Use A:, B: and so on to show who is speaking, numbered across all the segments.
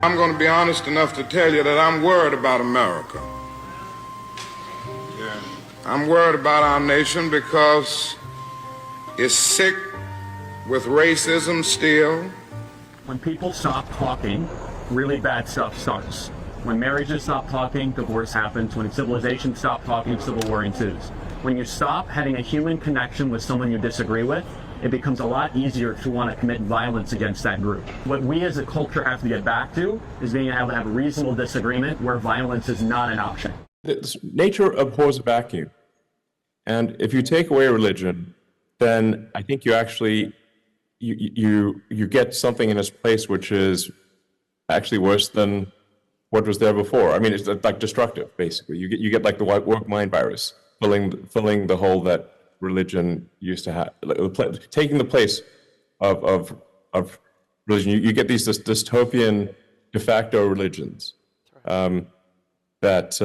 A: I'm going to be honest enough to tell you that I'm worried about America. Yeah. I'm worried about our nation because it's sick with racism still.
B: When people stop talking, really bad stuff starts. When marriages stop talking, divorce happens. When civilizations stop talking, civil war ensues. When you stop having a human connection with someone you disagree with, it becomes a lot easier to want to commit violence against that group. What we as a culture have to get back to is being able to have a reasonable disagreement where violence is not an option.
C: Nature abhors a vacuum. And if you take away religion, then I think you actually, you get something in its place which is actually worse than what was there before. I mean, it's like destructive, basically. You get like the woke mind virus, filling the hole that religion used to have, taking the place of religion. You get these dystopian de facto religions that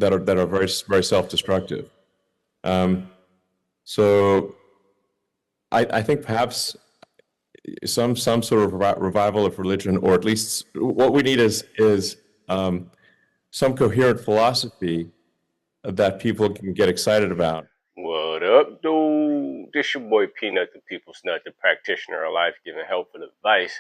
C: are very very self-destructive. So I think perhaps some sort of revival of religion, or at least what we need is some coherent philosophy that people can get excited about.
D: What up, dude? This your boy Peanut, the People's Nut, the practitioner of life, giving helpful advice.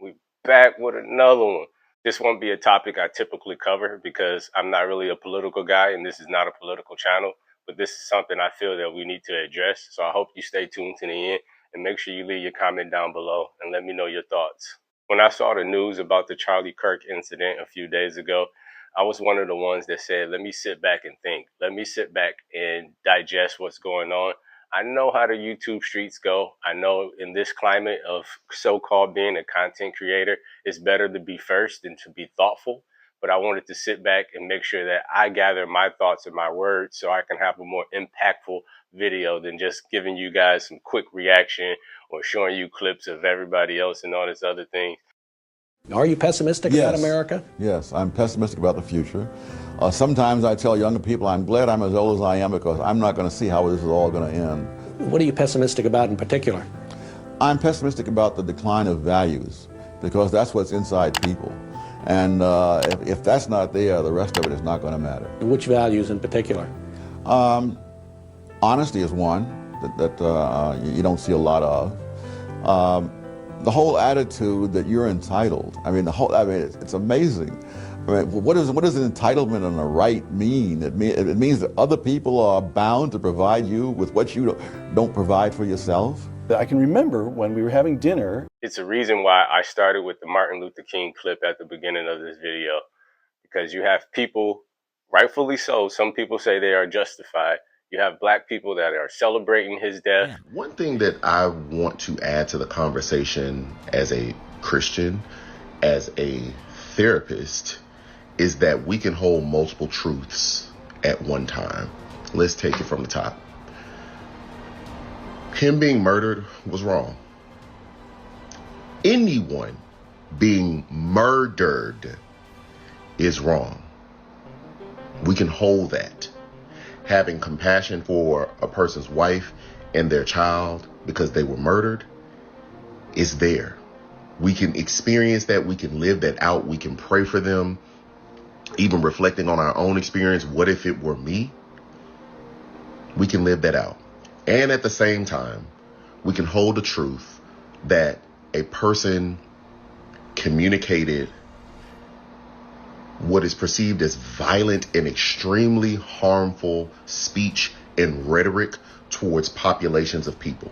D: We back with another one. This won't be a topic I typically cover because I'm not really a political guy, and this is not a political channel. But this is something I feel that we need to address. So I hope you stay tuned to the end and make sure you leave your comment down below and let me know your thoughts. When I saw the news about the Charlie Kirk incident a few days ago, I was one of the ones that said, let me sit back and think. Let me sit back and digest what's going on. I know how the YouTube streets go. I know in this climate of so-called being a content creator, it's better to be first than to be thoughtful. But I wanted to sit back and make sure that I gather my thoughts and my words so I can have a more impactful video than just giving you guys some quick reaction or showing you clips of everybody else and all this other thing.
E: Are you pessimistic about America?
F: Yes, I'm pessimistic about the future. Sometimes I tell younger people I'm glad I'm as old as I am because I'm not going to see how this is all going to end.
E: What are you pessimistic about in particular?
F: I'm pessimistic about the decline of values because that's what's inside people. And if that's not there, the rest of it is not going to matter.
E: Which values in particular?
F: Honesty is one that you don't see a lot of. The whole attitude that you're entitled. It's amazing. What does an entitlement and a right mean? It means that other people are bound to provide you with what you don't provide for yourself.
G: I can remember when we were having dinner.
D: It's a reason why I started with the Martin Luther King clip at the beginning of this video, because you have people, rightfully so, some people say they are justified. You have black people that are celebrating his death.
H: One thing that I want to add to the conversation as a Christian, as a therapist, is that we can hold multiple truths at one time. Let's take it from the top. Him being murdered was wrong. Anyone being murdered is wrong. We can hold that. Having compassion for a person's wife and their child because they were murdered is there. We can experience that. We can live that out. We can pray for them. Even reflecting on our own experience. What if it were me? We can live that out. And at the same time, we can hold the truth that a person communicated what is perceived as violent and extremely harmful speech and rhetoric towards populations of people.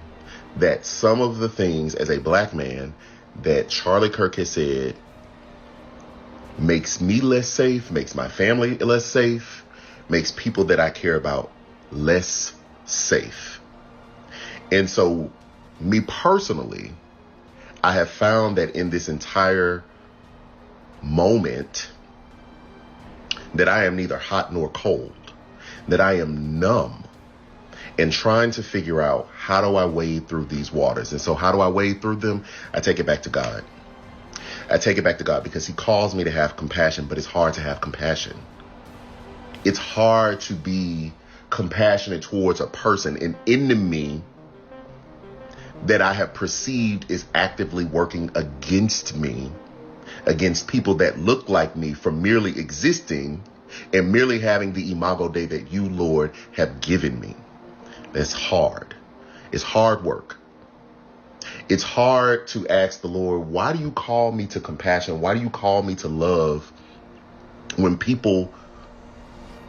H: That some of the things as a black man that Charlie Kirk has said makes me less safe, makes my family less safe, makes people that I care about less safe. And so me personally, I have found that in this entire moment that I am neither hot nor cold, that I am numb and trying to figure out how do I wade through these waters. And so how do I wade through them? I take it back to God. I take it back to God because he calls me to have compassion, but it's hard to have compassion. It's hard to be compassionate towards a person, an enemy that I have perceived is actively working against me, against people that look like me for merely existing and merely having the imago Dei that you, Lord, have given me. That's hard. It's hard work. It's hard to ask the Lord, why do you call me to compassion? Why do you call me to love when people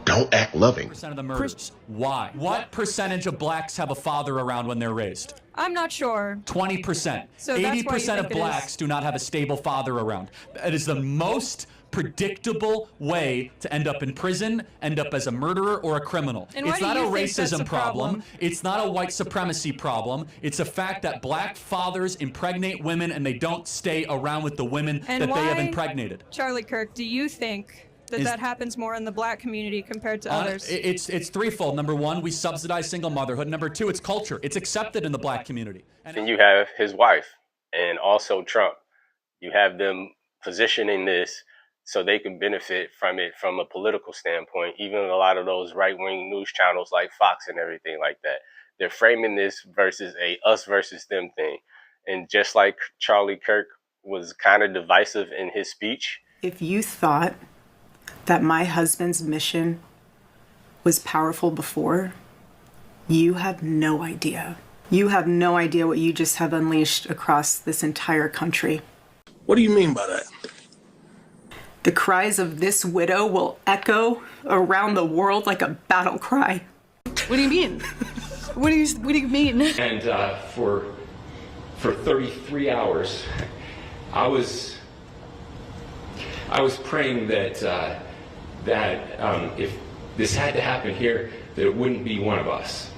H: don't act loving?
I: Percent of the murders. Why? What percentage of blacks have a father around when they're raised?
J: I'm not sure.
I: 20%.
J: So that's why you
I: 80% of
J: think it
I: blacks
J: is.
I: do not have a stable father around. It is the most predictable way to end up in prison, end up as a murderer or a criminal.
J: And why
I: It's
J: do
I: not a
J: you think that's
I: racism
J: a problem?
I: It's not a white supremacy problem. It's a fact that black fathers impregnate women and they don't stay around with the women
J: And
I: that they have
J: why,
I: impregnated.
J: Charlie Kirk, do you think that that happens more in the black community compared to others?
I: It's threefold. Number one, we subsidize single motherhood. Number two, it's culture. It's accepted in the black community.
D: And you have his wife and also Trump. You have them positioning this so they can benefit from it from a political standpoint. Even a lot of those right-wing news channels like Fox and everything like that, they're framing this versus a us versus them thing. And just like Charlie Kirk was kind of divisive in his speech.
K: If you thought that my husband's mission was powerful before, you have no idea. You have no idea what you just have unleashed across this entire country.
L: What do you mean by that?
K: The cries of this widow will echo around the world like a battle cry.
M: What do you mean? What do you mean?
N: And for 33 hours, I was praying that if this had to happen here, that it wouldn't be one of us.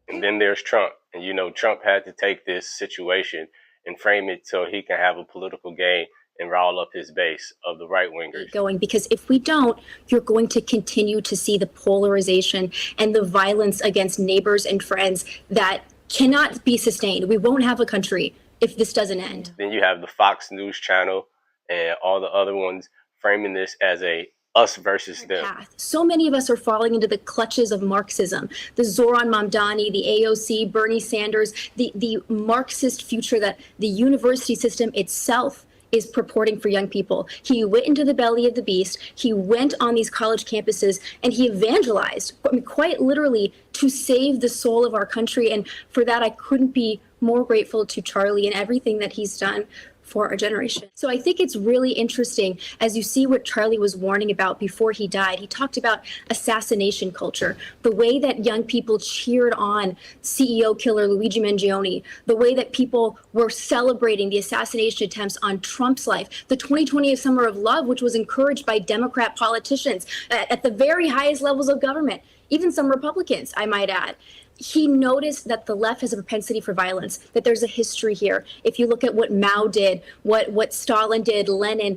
D: And then there's Trump. And, you know, Trump had to take this situation and frame it so he can have a political gain and rile up his base of the right-wingers.
O: Going, because if we don't, you're going to continue to see the polarization and the violence against neighbors and friends that cannot be sustained. We won't have a country if this doesn't end.
D: Then you have the Fox News channel and all the other ones framing this as a us versus them.
O: So many of us are falling into the clutches of Marxism, the Zoran Mamdani, the AOC, Bernie Sanders, the Marxist future that the university system itself is purporting for young people. He went into the belly of the beast. He went on these college campuses and he evangelized, I mean, quite literally, to save the soul of our country. And for that, I couldn't be more grateful to Charlie and everything that he's done for our generation. So I think it's really interesting as you see what Charlie was warning about before he died. He talked about assassination culture, the way that young people cheered on CEO killer Luigi Mangione, the way that people were celebrating the assassination attempts on Trump's life, the 2020 Summer of Love, which was encouraged by Democrat politicians at the very highest levels of government, even some Republicans, I might add. He noticed that the left has a propensity for violence, that there's a history here. If you look at what Mao did, what Stalin did, Lenin,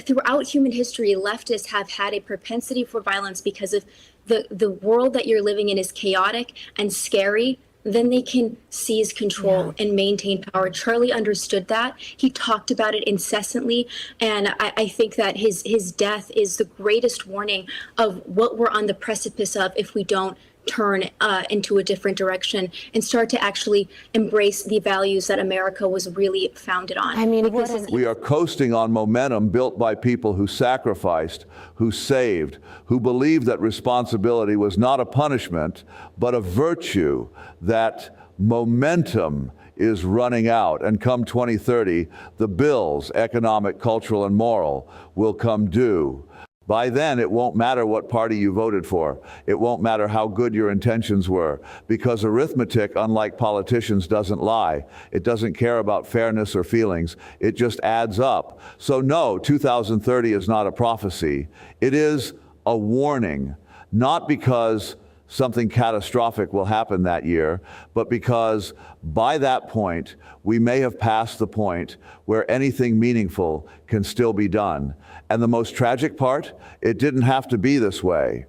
O: throughout human history, leftists have had a propensity for violence because of the world that you're living in is chaotic and scary. Then they can seize control and maintain power. Charlie understood that. He talked about it incessantly. And I think that his death is the greatest warning of what we're on the precipice of if we don't turn into a different direction and start to actually embrace the values that America was really founded on. I mean,
P: we are coasting on momentum built by people who sacrificed, who saved, who believed that responsibility was not a punishment, but a virtue, that momentum is running out. And come 2030, the bills, economic, cultural, and moral, will come due. By then, it won't matter what party you voted for. It won't matter how good your intentions were, because arithmetic, unlike politicians, doesn't lie. It doesn't care about fairness or feelings. It just adds up. So no, 2030 is not a prophecy. It is a warning, not because something catastrophic will happen that year, but because by that point, we may have passed the point where anything meaningful can still be done. And the most tragic part, it didn't have to be this way.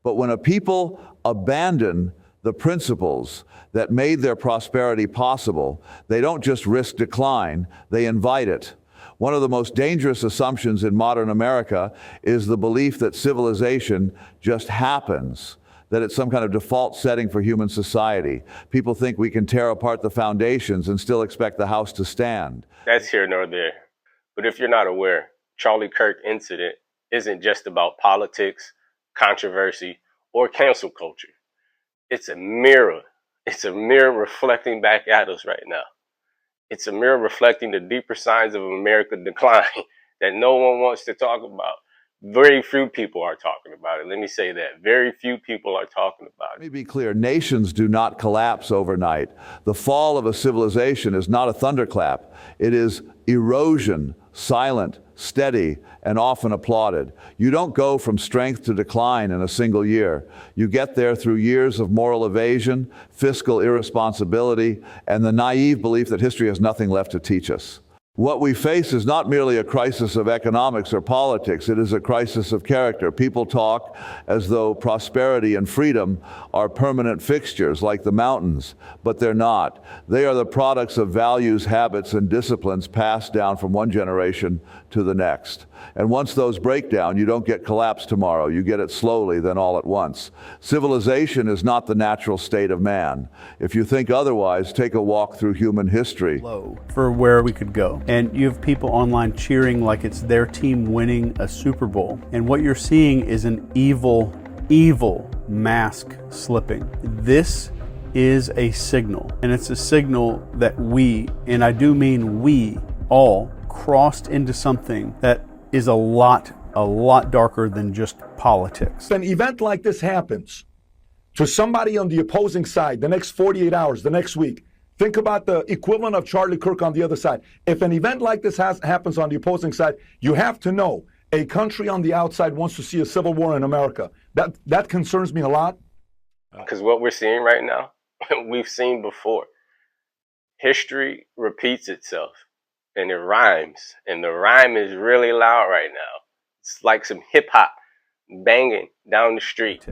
P: But when a people abandon the principles that made their prosperity possible, they don't just risk decline, they invite it. One of the most dangerous assumptions in modern America is the belief that civilization just happens, that it's some kind of default setting for human society. People think we can tear apart the foundations and still expect the house to stand.
D: That's here nor there. But if you're not aware, Charlie Kirk incident isn't just about politics, controversy, or cancel culture. It's a mirror. It's a mirror reflecting back at us right now. It's a mirror reflecting the deeper signs of America's decline that no one wants to talk about. Very few people are talking about it. Let me say that. Very few people are talking about it.
P: Let me be clear. Nations do not collapse overnight. The fall of a civilization is not a thunderclap. It is erosion, silent, steady, and often applauded. You don't go from strength to decline in a single year. You get there through years of moral evasion, fiscal irresponsibility, and the naive belief that history has nothing left to teach us. What we face is not merely a crisis of economics or politics, it is a crisis of character. People talk as though prosperity and freedom are permanent fixtures like the mountains, but they're not. They are the products of values, habits, and disciplines passed down from one generation to the next. And once those break down, you don't get collapse tomorrow. You get it slowly, then all at once. Civilization is not the natural state of man. If you think otherwise, take a walk through human history.
G: For where we could go. And you have people online cheering like it's their team winning a Super Bowl. And what you're seeing is an evil, evil mask slipping. This is a signal. And it's a signal that we, and I do mean we, all crossed into something that is a lot darker than just politics.
Q: If an event like this happens to somebody on the opposing side the next 48 hours, the next week, think about the equivalent of Charlie Kirk on the other side. If an event like this happens on the opposing side, you have to know a country on the outside wants to see a civil war in America. That concerns me a lot.
D: Because what we're seeing right now, we've seen before. History repeats itself. And it rhymes, and the rhyme is really loud right now. It's like some hip hop banging down the street.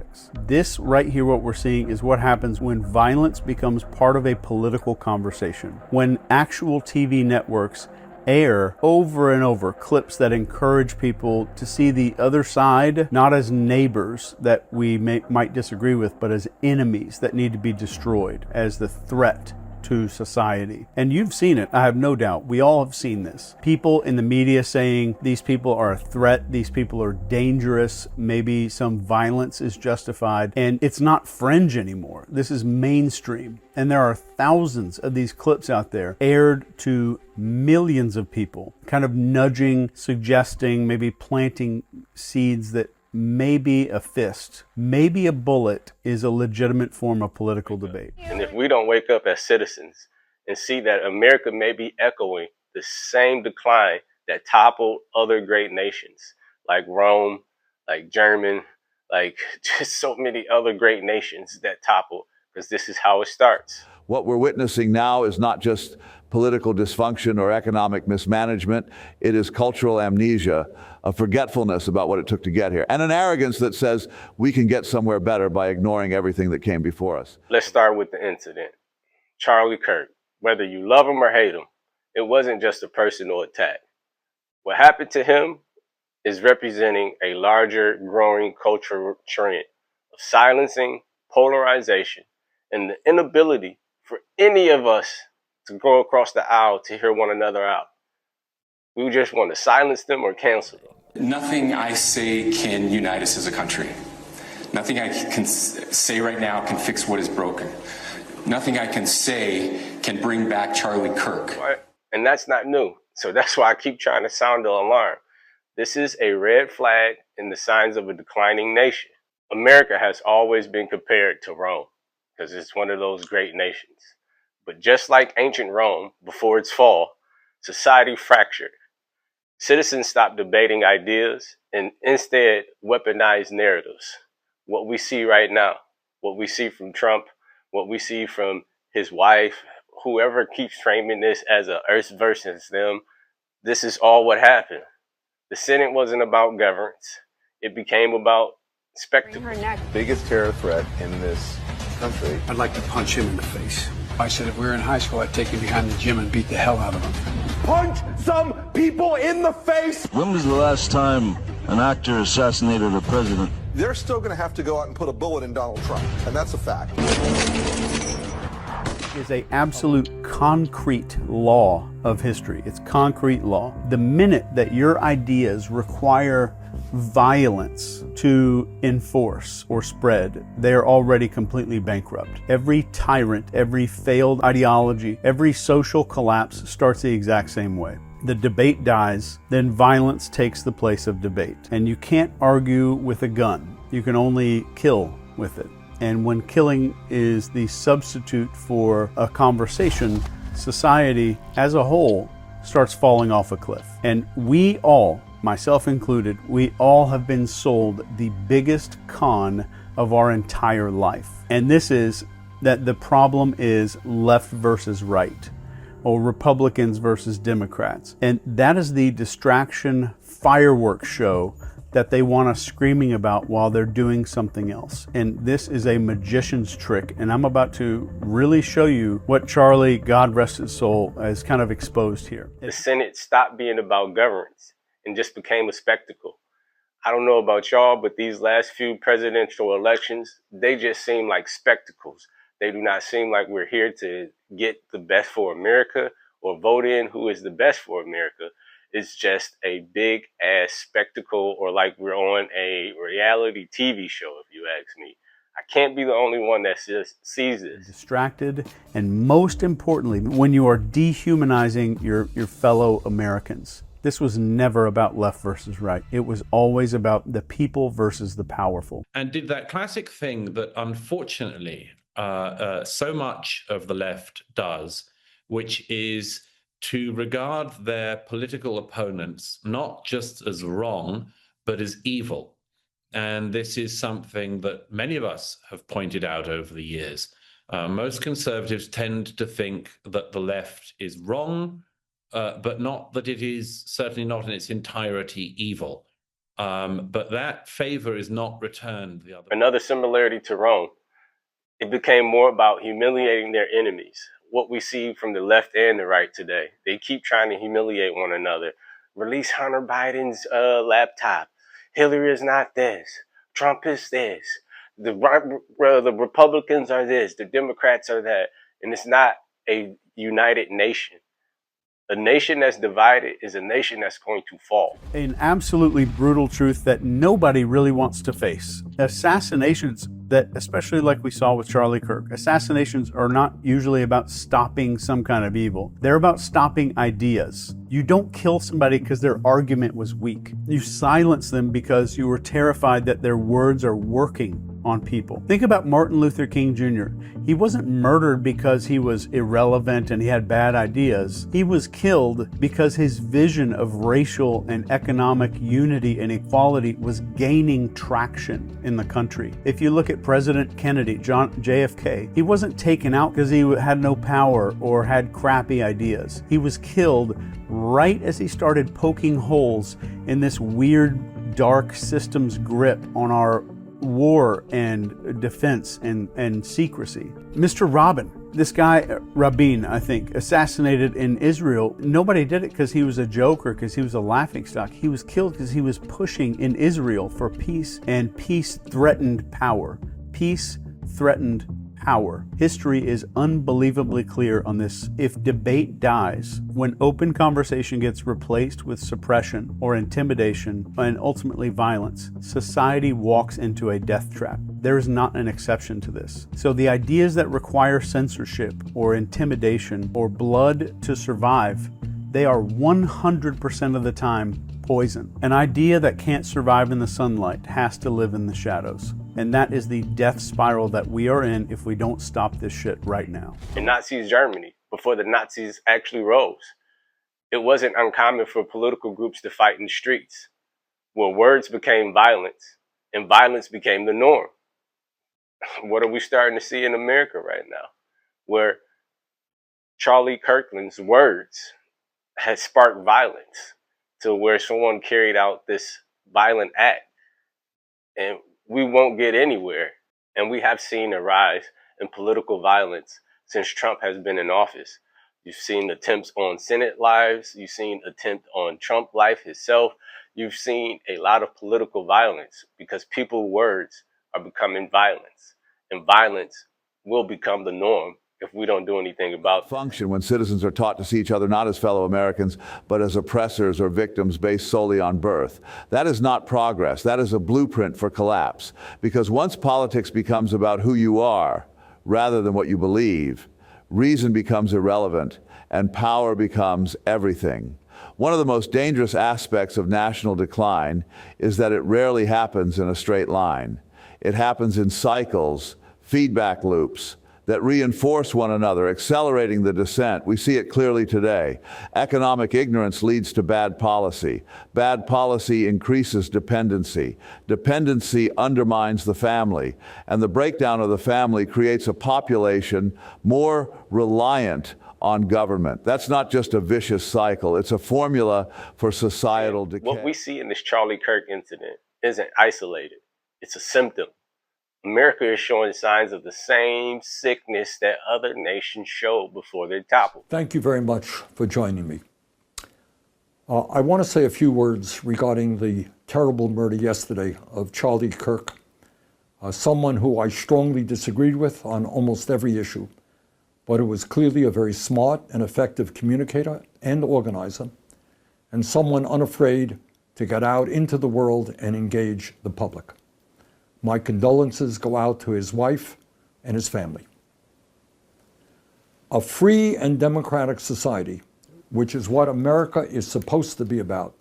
G: This right here, what we're seeing, is what happens when violence becomes part of a political conversation. When actual TV networks air over and over clips that encourage people to see the other side not as neighbors that we might disagree with, but as enemies that need to be destroyed, as the threat to society. And you've seen it, I have no doubt. We all have seen this. People in the media saying these people are a threat, these people are dangerous, maybe some violence is justified, and it's not fringe anymore. This is mainstream. And there are thousands of these clips out there aired to millions of people, kind of nudging, suggesting, maybe planting seeds that maybe a fist, maybe a bullet is a legitimate form of political debate.
D: And if we don't wake up as citizens and see that America may be echoing the same decline that toppled other great nations like Rome, like Germany, like just so many other great nations that toppled, because this is how it starts.
P: What we're witnessing now is not just political dysfunction or economic mismanagement. It is cultural amnesia, a forgetfulness about what it took to get here, and an arrogance that says we can get somewhere better by ignoring everything that came before us.
D: Let's start with the incident. Charlie Kirk, whether you love him or hate him, it wasn't just a personal attack. What happened to him is representing a larger, growing cultural trend of silencing, polarization, and the inability for any of us to go across the aisle to hear one another out. We just want to silence them or cancel them.
N: Nothing I say can unite us as a country. Nothing I can say right now can fix what is broken. Nothing I can say can bring back Charlie Kirk.
D: Right? And that's not new. So that's why I keep trying to sound the alarm. This is a red flag in the signs of a declining nation. America has always been compared to Rome because it's one of those great nations. But just like ancient Rome, before its fall, society fractured. Citizens stopped debating ideas and instead weaponized narratives. What we see right now, what we see from Trump, what we see from his wife, whoever keeps framing this as a us versus them, this is all what happened. The Senate wasn't about governance. It became about spectacle.
R: Biggest terror threat in this country.
S: I'd like to punch him in the face. I said if we were in high school, I'd take him behind the gym and beat the hell out of him.
R: Punch some people in the face!
T: When was the last time an actor assassinated a president?
R: They're still going to have to go out and put a bullet in Donald Trump, and that's a fact.
G: is a absolute concrete law of history. It's concrete law. The minute that your ideas require violence to enforce or spread, they are already completely bankrupt. Every tyrant, every failed ideology, every social collapse starts the exact same way. The debate dies, then violence takes the place of debate. And you can't argue with a gun. You can only kill with it. And when killing is the substitute for a conversation, society as a whole starts falling off a cliff. And we all, myself included, we all have been sold the biggest con of our entire life. And this is that the problem is left versus right, or Republicans versus Democrats. And that is the distraction fireworks show that they want us screaming about while they're doing something else. And this is a magician's trick. And I'm about to really show you what Charlie, God rest his soul, has kind of exposed here.
D: The Senate stopped being about governance and just became a spectacle. I don't know about y'all, but these last few presidential elections, they just seem like spectacles. They do not seem like we're here to get the best for America or vote in who is the best for America. It's just a big ass spectacle, or like we're on a reality TV show, if you ask me. I can't be the only one that just sees this.
G: Distracted, and most importantly, when you are dehumanizing your fellow Americans. This was never about left versus right. It was always about the people versus the powerful.
U: And did that classic thing that unfortunately so much of the left does, which is to regard their political opponents not just as wrong, but as evil. And this is something that many of us have pointed out over the years. Most conservatives tend to think that the left is wrong, but not that it is certainly not in its entirety evil. But that favor is not returned the other way.
D: Another similarity to Rome, it became more about humiliating their enemies. What we see from the left and the right today, they keep trying to humiliate one another. Release Hunter Biden's laptop. Hillary is not this. Trump is this. The Republicans are this. The Democrats are that. And it's not a united nation. A nation that's divided is a nation that's going to fall.
G: An absolutely brutal truth that nobody really wants to face. Assassinations that, especially like we saw with Charlie Kirk, assassinations are not usually about stopping some kind of evil. They're about stopping ideas. You don't kill somebody because their argument was weak. You silence them because you were terrified that their words are working on people. Think about Martin Luther King Jr. He wasn't murdered because he was irrelevant and he had bad ideas. He was killed because his vision of racial and economic unity and equality was gaining traction in the country. If you look at President Kennedy, JFK, he wasn't taken out because he had no power or had crappy ideas. He was killed right as he started poking holes in this weird, dark system's grip on our war and defense and secrecy. Mr. Rabin, this guy, Rabin, I think, assassinated in Israel. Nobody did it because he was a joke or because he was a laughingstock. He was killed because he was pushing in Israel for peace, and peace threatened power. Peace threatened power. History is unbelievably clear on this. If debate dies, when open conversation gets replaced with suppression or intimidation and ultimately violence, society walks into a death trap. There is not an exception to this. So the ideas that require censorship or intimidation or blood to survive, they are 100% of the time poison. An idea that can't survive in the sunlight has to live in the shadows. And that is the death spiral that we are in if we don't stop this shit right now.
D: In Nazi Germany, before the Nazis actually rose, it wasn't uncommon for political groups to fight in the streets, where words became violence and violence became the norm. What are we starting to see in America right now? Where Charlie Kirkland's words has sparked violence to where someone carried out this violent act. And we won't get anywhere. And we have seen a rise in political violence since Trump has been in office. You've seen attempts on Senate lives. You've seen attempt on Trump life himself. You've seen a lot of political violence because people's words are becoming violence. And violence will become the norm if we don't do anything about it.
P: Function when citizens are taught to see each other not as fellow Americans, but as oppressors or victims based solely on birth. That is not progress. That is a blueprint for collapse. Because once politics becomes about who you are, rather than what you believe, reason becomes irrelevant and power becomes everything. One of the most dangerous aspects of national decline is that it rarely happens in a straight line. It happens in cycles, feedback loops, that reinforce one another, accelerating the descent. We see it clearly today. Economic ignorance leads to bad policy. Bad policy increases dependency. Dependency undermines the family. And the breakdown of the family creates a population more reliant on government. That's not just a vicious cycle. It's a formula for societal decay.
D: What we see in this Charlie Kirk incident isn't isolated. It's a symptom. America is showing signs of the same sickness that other nations showed before they toppled.
A: Thank you very much for joining me. I want to say a few words regarding the terrible murder yesterday of Charlie Kirk, someone who I strongly disagreed with on almost every issue, but who was clearly a very smart and effective communicator and organizer, and someone unafraid to get out into the world and engage the public. My condolences go out to his wife and his family. A free and democratic society, which is what America is supposed to be about,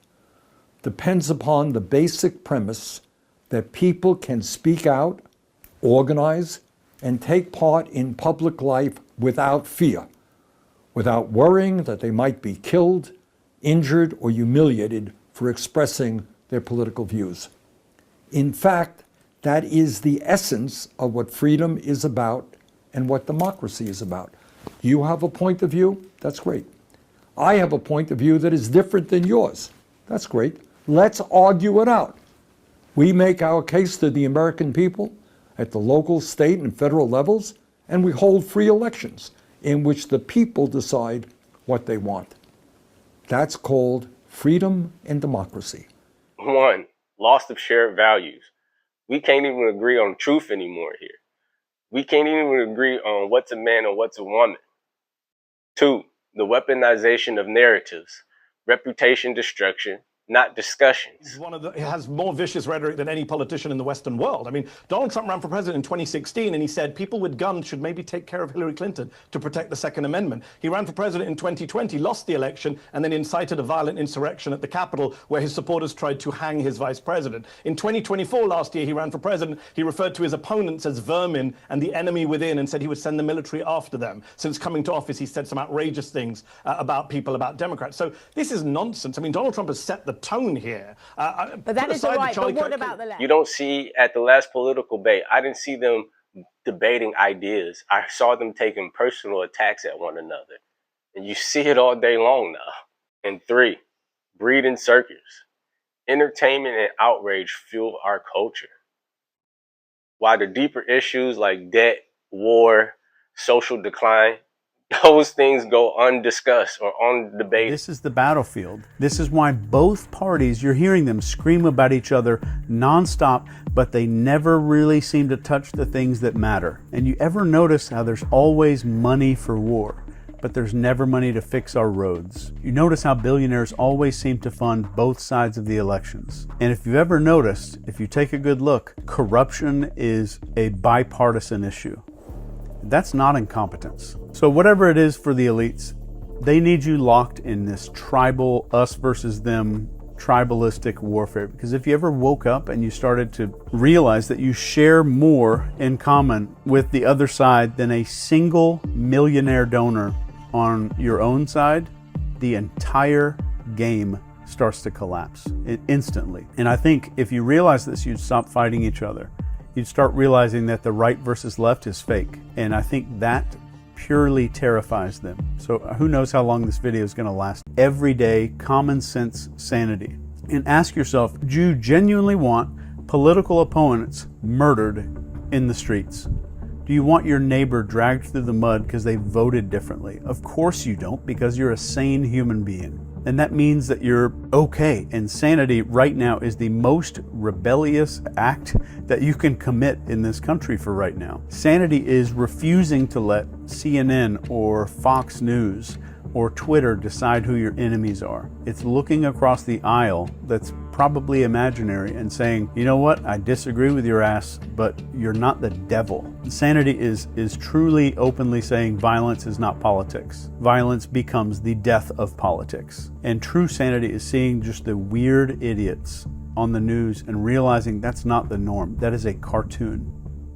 A: depends upon the basic premise that people can speak out, organize, and take part in public life without fear, without worrying that they might be killed, injured, or humiliated for expressing their political views. In fact, that is the essence of what freedom is about and what democracy is about. You have a point of view, that's great. I have a point of view that is different than yours. That's great. Let's argue it out. We make our case to the American people at the local, state, and federal levels, and we hold free elections in which the people decide what they want. That's called freedom and democracy.
D: 1, loss of shared values. We can't even agree on truth anymore here. We can't even agree on what's a man and what's a woman. 2, the weaponization of narratives, reputation destruction, not discussions.
V: He has more vicious rhetoric than any politician in the Western world. I mean, Donald Trump ran for president in 2016 and he said people with guns should maybe take care of Hillary Clinton to protect the Second Amendment. He ran for president in 2020, lost the election, and then incited a violent insurrection at the Capitol where his supporters tried to hang his vice president. In 2024, last year, he ran for president. He referred to his opponents as vermin and the enemy within and said he would send the military after them. Since coming to office, he said some outrageous things about people, about Democrats. So this is nonsense. I mean, Donald Trump has set the tone here.
W: But that is all right, but what about the left?
D: You don't see at the last political debate, I didn't see them debating ideas. I saw them taking personal attacks at one another. And you see it all day long now. And 3, breeding circus. Entertainment and outrage fuel our culture. While the deeper issues like debt, war, social decline, those things go undiscussed or undebated.
G: This is the battlefield. This is why both parties, you're hearing them scream about each other nonstop, but they never really seem to touch the things that matter. And you ever notice how there's always money for war, but there's never money to fix our roads? You notice how billionaires always seem to fund both sides of the elections. And if you've ever noticed, if you take a good look, corruption is a bipartisan issue. That's not incompetence. So whatever it is for the elites, they need you locked in this tribal, us versus them, tribalistic warfare. Because if you ever woke up and you started to realize that you share more in common with the other side than a single millionaire donor on your own side, the entire game starts to collapse instantly. And I think if you realize this, you'd stop fighting each other. You'd start realizing that the right versus left is fake. And I think that purely terrifies them. So who knows how long this video is going to last. Everyday common sense sanity. And ask yourself, do you genuinely want political opponents murdered in the streets? Do you want your neighbor dragged through the mud because they voted differently? Of course you don't, because you're a sane human being. And that means that you're okay. Insanity right now is the most rebellious act that you can commit in this country for right now. Sanity is refusing to let CNN or Fox News or Twitter decide who your enemies are. It's looking across the aisle that's probably imaginary and saying, you know what, I disagree with your ass, but you're not the devil. Sanity is truly openly saying violence is not politics. Violence becomes the death of politics. And true sanity is seeing just the weird idiots on the news and realizing that's not the norm. That is a cartoon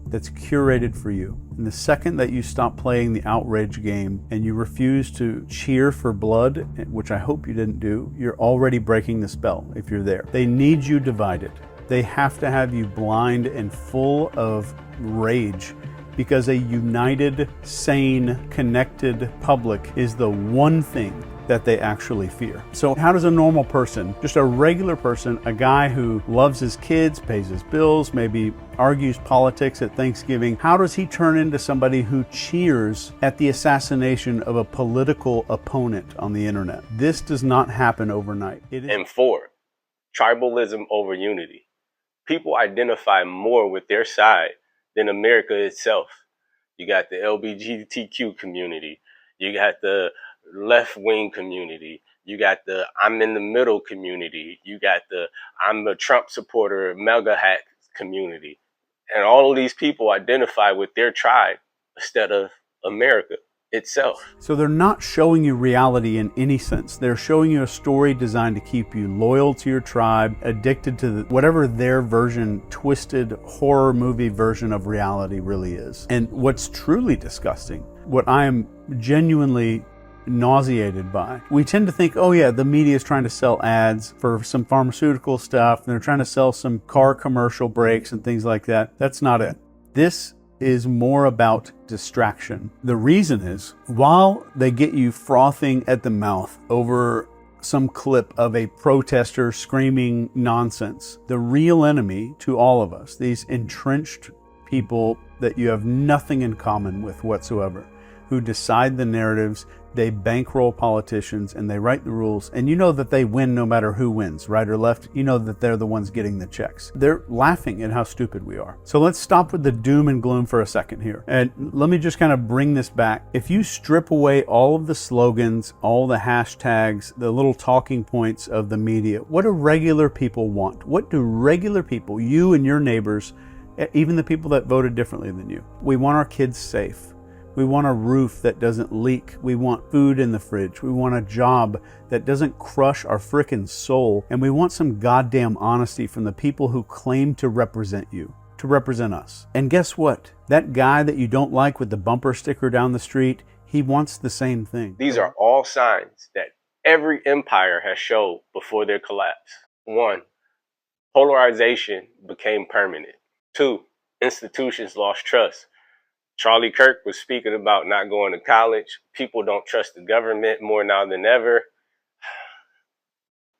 G: that's curated for you. And the second that you stop playing the outrage game and you refuse to cheer for blood, which I hope you didn't do, you're already breaking the spell if you're there. They need you divided. They have to have you blind and full of rage, because a united, sane, connected public is the one thing that they actually fear. So how does a normal person, just a regular person, a guy who loves his kids, pays his bills, maybe argues politics at Thanksgiving, how does he turn into somebody who cheers at the assassination of a political opponent on the internet? This does not happen overnight.
D: And 4, tribalism over unity. People identify more with their side than America itself. You got the LGBTQ community. You got the left-wing community. You got the I'm in the middle community. You got the I'm a Trump supporter, MAGA hat community. And all of these people identify with their tribe instead of America itself.
G: So they're not showing you reality in any sense. They're showing you a story designed to keep you loyal to your tribe, addicted to whatever their version, twisted horror movie version of reality really is. And what's truly disgusting, what I am genuinely nauseated by, we tend to think, oh yeah, the media is trying to sell ads for some pharmaceutical stuff, and they're trying to sell some car commercial breaks and things like that. That's not it. This is more about distraction. The reason is, while they get you frothing at the mouth over some clip of a protester screaming nonsense, the real enemy to all of us, these entrenched people that you have nothing in common with whatsoever, who decide the narratives, they bankroll politicians, and they write the rules, and you know that they win no matter who wins, right or left. You know that they're the ones getting the checks. They're laughing at how stupid we are. So let's stop with the doom and gloom for a second here. And let me just kind of bring this back. If you strip away all of the slogans, all the hashtags, the little talking points of the media, what do regular people want? What do regular people, you and your neighbors, even the people that voted differently than you? We want our kids safe. We want a roof that doesn't leak. We want food in the fridge. We want a job that doesn't crush our frickin' soul. And we want some goddamn honesty from the people who claim to represent you, to represent us. And guess what? That guy that you don't like with the bumper sticker down the street, he wants the same thing.
D: These are all signs that every empire has showed before their collapse. 1, polarization became permanent. 2, institutions lost trust. Charlie Kirk was speaking about not going to college. People don't trust the government more now than ever.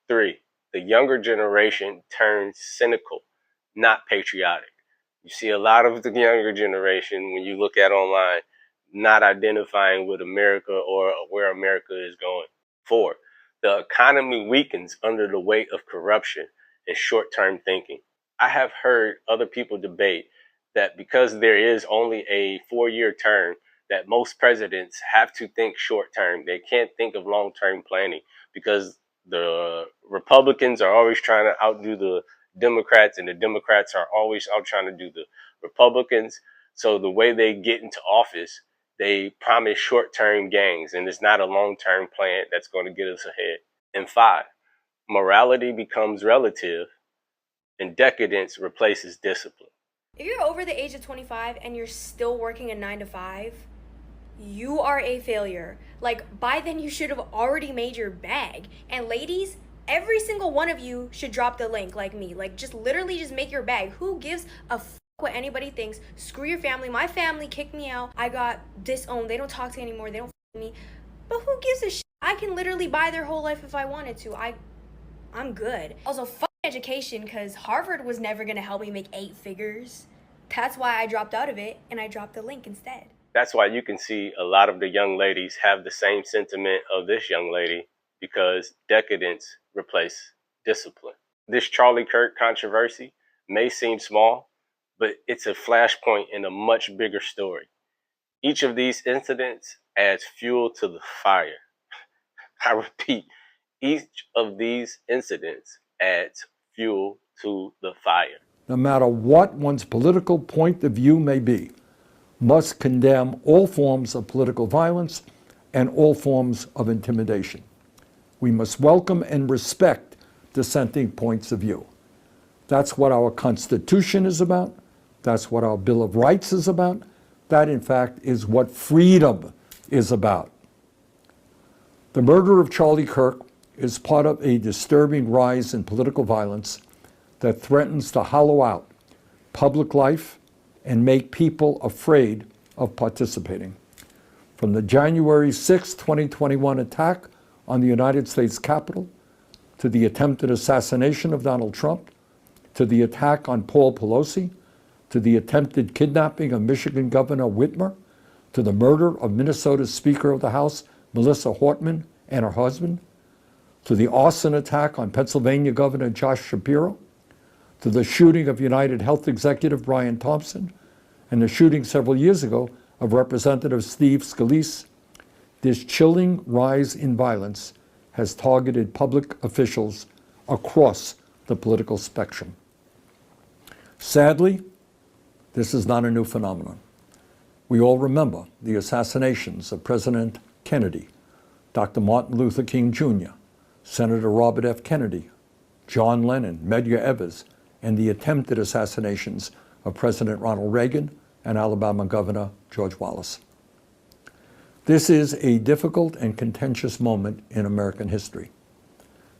D: 3, the younger generation turns cynical, not patriotic. You see a lot of the younger generation, when you look at online, not identifying with America or where America is going. 4, the economy weakens under the weight of corruption and short-term thinking. I have heard other people debate that because there is only a 4-year term, that most presidents have to think short-term. They can't think of long-term planning because the Republicans are always trying to outdo the Democrats, and the Democrats are always out trying to do the Republicans. So the way they get into office, they promise short-term gains, and it's not a long-term plan that's going to get us ahead. And 5, morality becomes relative, and decadence replaces discipline.
B: If you're over the age of 25 and you're still working a 9-to-5, you are a failure. Like, by then you should have already made your bag. And ladies, every single one of you should drop the link like me. Like, just literally just make your bag. Who gives a f what anybody thinks? Screw your family. My family kicked me out. I got disowned. They don't talk to me anymore. They don't f me. But who gives a shit? I can literally buy their whole life if I wanted to. I'm good. Also, f education, because Harvard was never going to help me make 8 figures. That's why I dropped out of it, and I dropped the link instead.
D: That's why you can see a lot of the young ladies have the same sentiment of this young lady, because decadence replaced discipline. This Charlie Kirk controversy may seem small, but it's a flashpoint in a much bigger story. Each of these incidents adds fuel to the fire. I repeat, each of these incidents adds fuel to the fire.
A: No matter what one's political point of view may be, must condemn all forms of political violence and all forms of intimidation. We must welcome and respect dissenting points of view. That's what our Constitution is about. That's what our Bill of Rights is about. That, in fact, is what freedom is about. The murder of Charlie Kirk is part of a disturbing rise in political violence that threatens to hollow out public life and make people afraid of participating. From the January 6, 2021 attack on the United States Capitol, to the attempted assassination of Donald Trump, to the attack on Paul Pelosi, to the attempted kidnapping of Michigan Governor Whitmer, to the murder of Minnesota's Speaker of the House, Melissa Hortman, and her husband, to the arson attack on Pennsylvania Governor Josh Shapiro, to the shooting of United Health Executive Brian Thompson, and the shooting several years ago of Representative Steve Scalise, this chilling rise in violence has targeted public officials across the political spectrum. Sadly, this is not a new phenomenon. We all remember the assassinations of President Kennedy, Dr. Martin Luther King Jr., Senator Robert F. Kennedy, John Lennon, Medgar Evers, and the attempted assassinations of President Ronald Reagan and Alabama Governor George Wallace. This is a difficult and contentious moment in American history.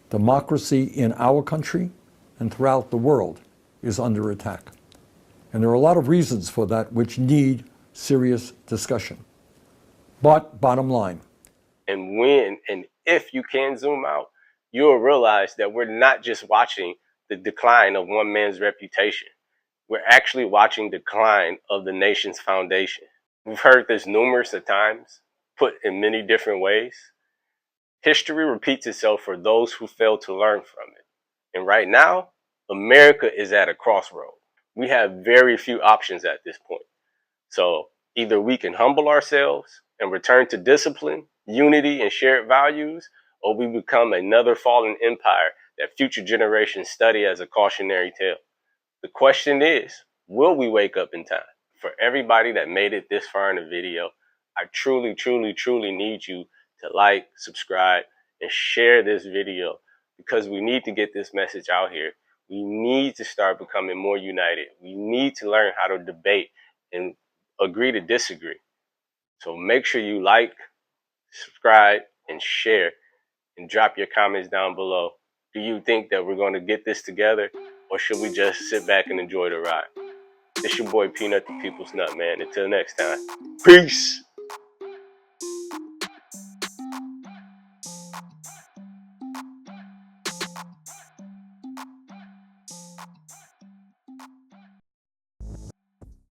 A: Democracy in our country and throughout the world is under attack. And there are a lot of reasons for that which need serious discussion. But bottom line.
D: And when and if you can zoom out, you'll realize that we're not just watching the decline of one man's reputation. We're actually watching the decline of the nation's foundation. We've heard this numerous times, put in many different ways. History repeats itself for those who fail to learn from it. And right now, America is at a crossroad. We have very few options at this point. So either we can humble ourselves and return to discipline, unity, and shared values, or we become another fallen empire that future generations study as a cautionary tale. The question is, will we wake up in time? For everybody that made it this far in the video, I truly, truly, truly need you to like, subscribe, and share this video because we need to get this message out here. We need to start becoming more united. We need to learn how to debate and agree to disagree. So make sure you like, subscribe, and share, and drop your comments down below. Do you think that we're going to get this together, or should we just sit back and enjoy the ride? It's your boy Peanut, the People's Nut, man. Until next time, peace.